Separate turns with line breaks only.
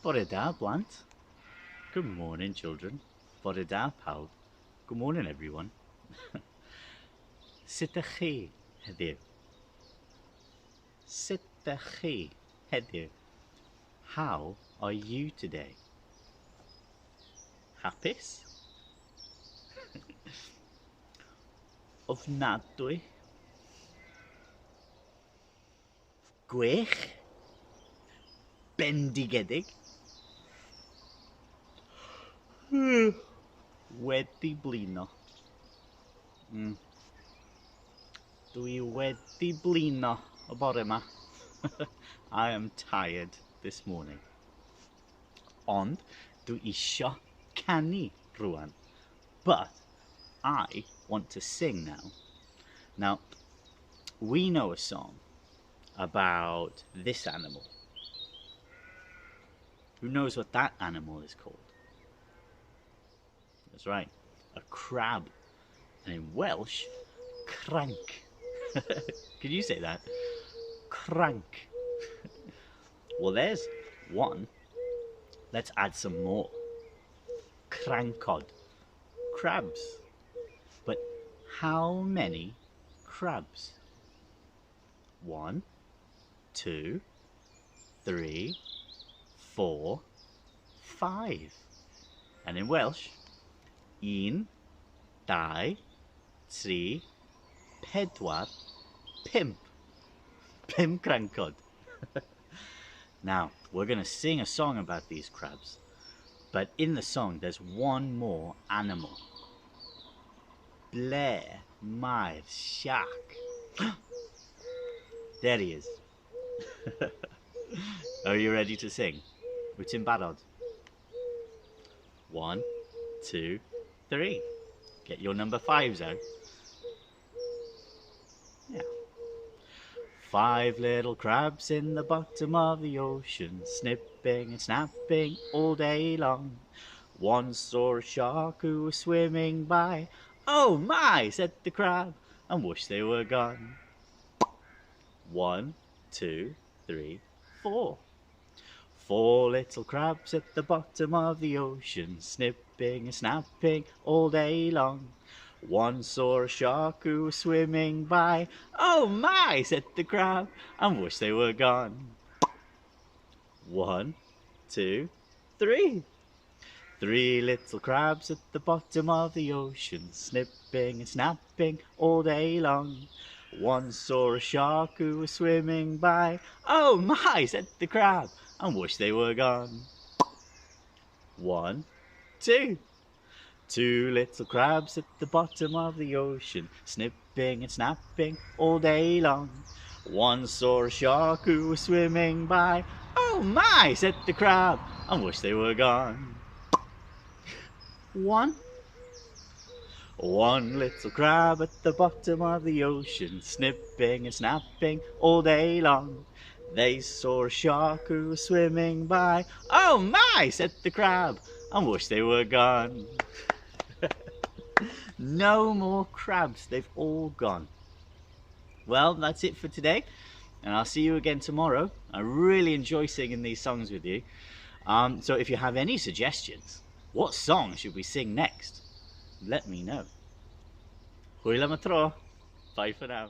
Bore da, blant. Good morning, children. Bore da, pawb. Good morning, everyone. Sut ydych chi heddiw? Sut ydych chi heddiw? How are you today? Hapus? Ofnadwy? Gwych? Bendigedig? Wedi blino. Dwi wedi blino y bore yma. I am tired this morning. Ond dwi isio canu rwan. But I want to sing now. Now, we know a song about this animal. Who knows what that animal is called? That's right, a crab. And in Welsh, crank. Can you say that? Crank. Well, there's one. Let's add some more. Crancod. Crabs. But how many crabs? 1, 2, 3, 4, 5. And in Welsh, 1, 2, 3, 4, 5. 5 crancod. Now, we're going to sing a song about these crabs. But in the song, there's one more animal. Ble mae'r siac? There he is. Are you ready to sing? Wyt ti'n barod? 1, 2, 3. Get your number 5s out. Yeah. 5 little crabs in the bottom of the ocean, snipping and snapping all day long. One saw a shark who was swimming by. Oh my, said the crab, and wished they were gone. 1, 2, 3, 4. 4 little crabs at the bottom of the ocean, snipping and snapping all day long. One saw a shark who was swimming by. Oh my, said the crab, and wished they were gone. 1, 2, 3. 3 little crabs at the bottom of the ocean, snipping and snapping all day long. One saw a shark who was swimming by. Oh my, said the crab, and wished they were gone. 1, 2. 2 little crabs at the bottom of the ocean, snipping and snapping all day long. One saw a shark who was swimming by. Oh my, said the crab, and wished they were gone. 1 little crab at the bottom of the ocean, snipping and snapping all day long. They saw a shark who was swimming by. Oh my, said the crab, and wished they were gone. No more crabs, they've all gone. Well, that's it for today, and I'll see you again tomorrow. I really enjoy singing these songs with you. So if you have any suggestions, what song should we sing next? Let me know. Hwyl am y tro. Bye for now.